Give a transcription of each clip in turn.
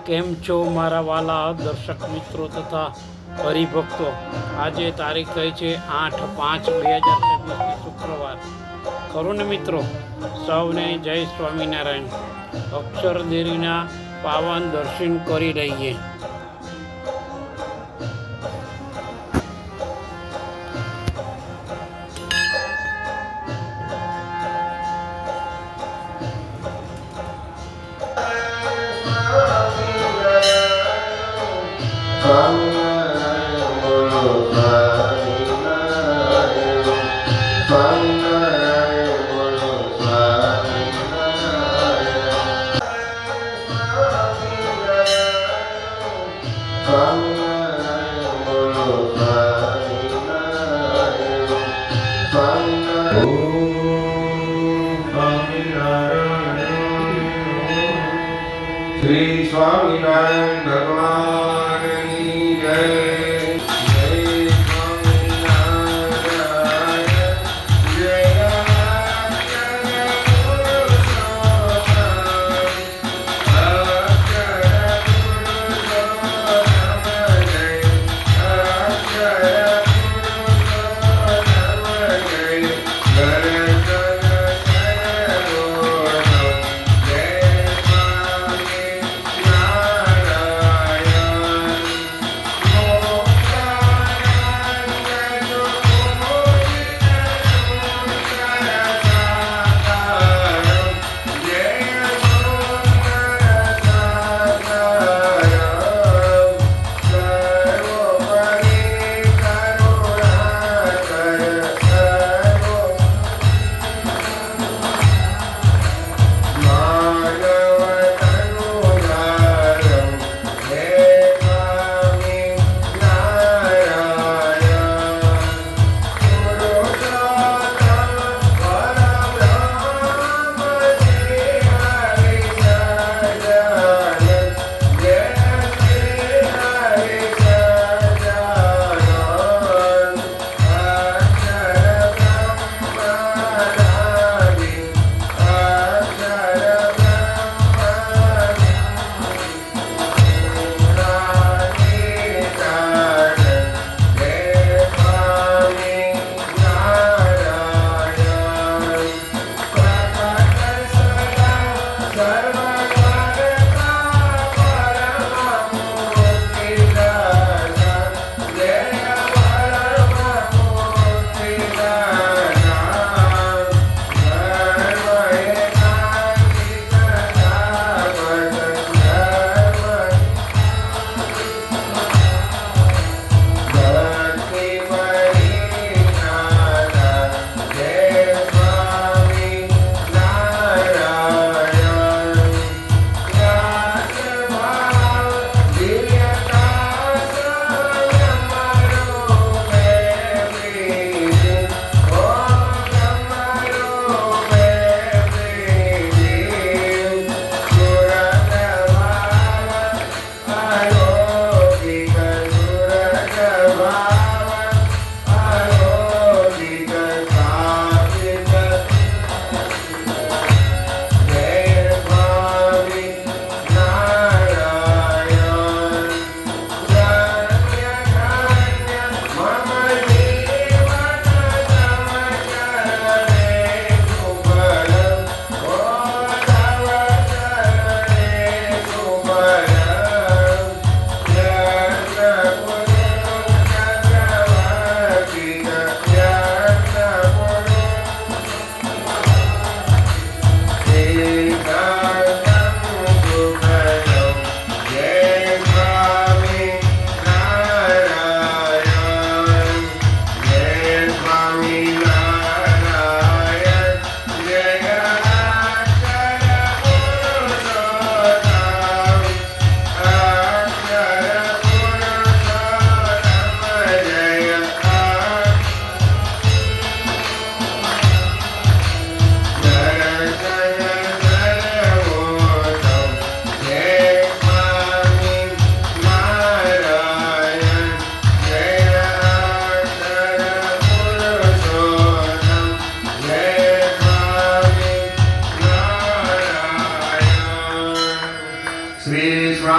કેમ છો મારા વાલા દર્શક મિત્રો તથા હરિભક્તો? આજે તારીખ થઈ છે 8/5/2026 શુક્રવાર. ખરું ને મિત્રો? સૌને જય સ્વામિનારાયણ. અક્ષરદેરીના પાવન દર્શન કરી લઈએ. શ્રી સ્વામિનારાયણ ભગવાનની જય.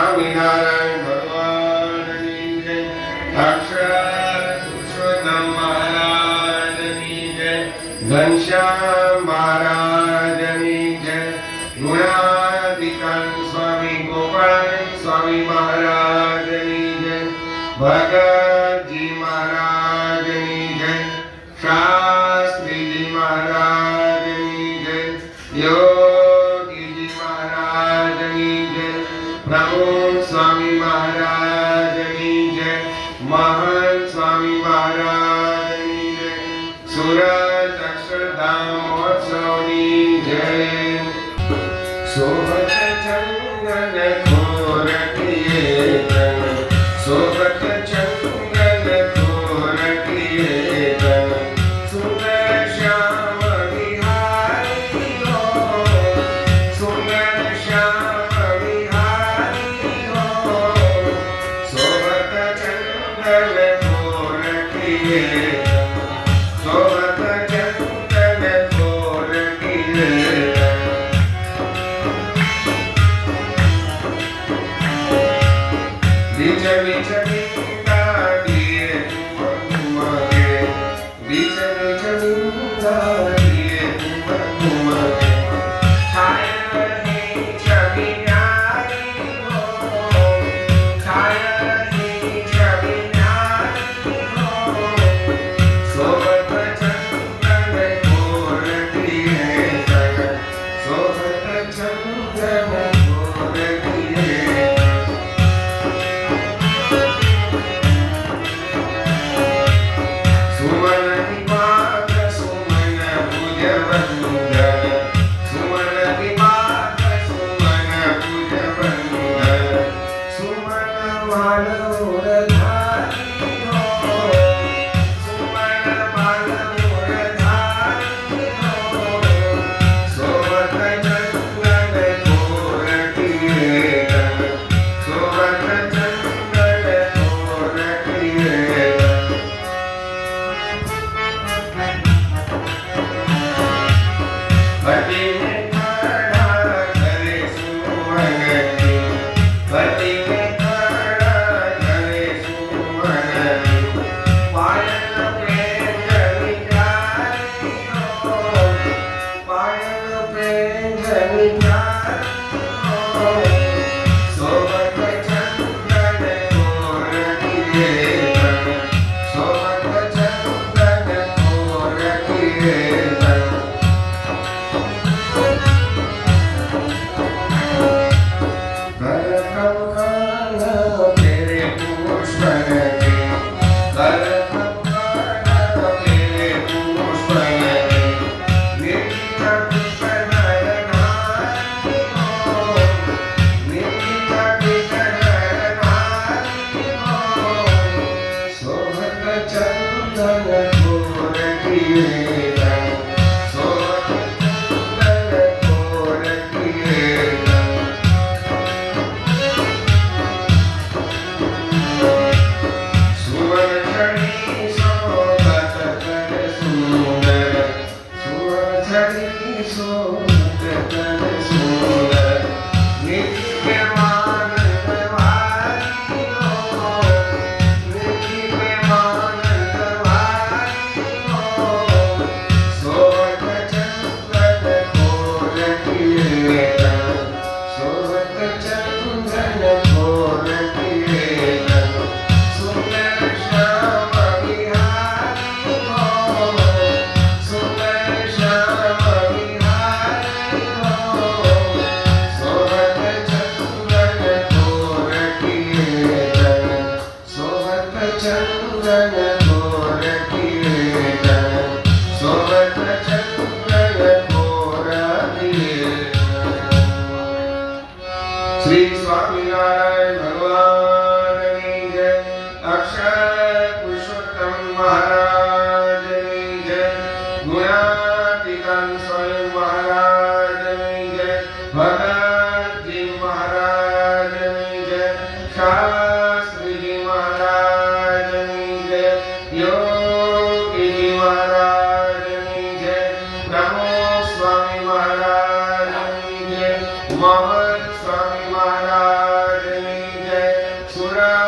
સ્વામિનારાયણ ભગવાનની જય. અક્ષર પુરુષોત્તમ મહારાજની જય. ઘનશ્યામ મહારાજની જય. ગુણાતીતાન સ્વામી ગોપાલ સ્વામી મહારાજની જય. ભગતજી મહારાજની જય. શાસ્ત્રીજી મહારાજની જય. યોગીજી મહારાજની જય. પ્રમોદ સ્વામી મહારાજની જય. મહંત સ્વામી મહારાજની જય. સુરત અક્ષરધામ મહોત્સવની જય. સોહત ચંદન ખોરકીએ તન, સોહત ચંદન ખોરકીએ તન, સુંદર શ્યામ વિહારી હો, સુંદર શ્યામ વિહારી હો. સોહત ચંદન ખોરકીએ તન, સોહત ચંદન ખોરકીએ તન. બીજ બીજ બિંદા દિયે તુમકે, બીજ બીજ બિંદા દિયે તુમકે. છાયા રહી છબી ન્યારી હો, છાયા રહી છબી ન્યારી હો. સોહત ચંદન ખોરકીએ તન, સોહત ચંદન ખોરકીએ તન. સુમન પાક સુમન ભુજ વંદન, સુમન પાક સુમન ભુજ વંદન. સુમન માનવ ધારી હો, સુમન માનવ ધારી હો. સોહત ચંદન ખોરકીએ તન, સોહત ચંદન ખોરકીએ તન. ભટ્ટી ને ખડા કરે સુમનની, ભટ્ટી ને ખડા કરે સુમનની. પાયલ પ્રેમ જની પ્યારી હો, પાયલ પ્રેમ જની પ્યારી હો. સોહત ચંદન ખોરકીએ તન, સોહત ચંદન ખોરકીએ તન. શ્રી સ્વામિનારાયણ ભગવાનની જય. અક્ષર પુરુષોત્તમ મહારાજની જય. ગુણાતીતાન સ્વયં મહારાજની જય. ભગતજી મહારાજની જય. શાસ્ત્રીજી મહારાજની જય. યોગીજી મહારાજની જય. પ્રમોદ સ્વામી મહારાજની જય. મહંત સ્વામી મહારાજની સુરા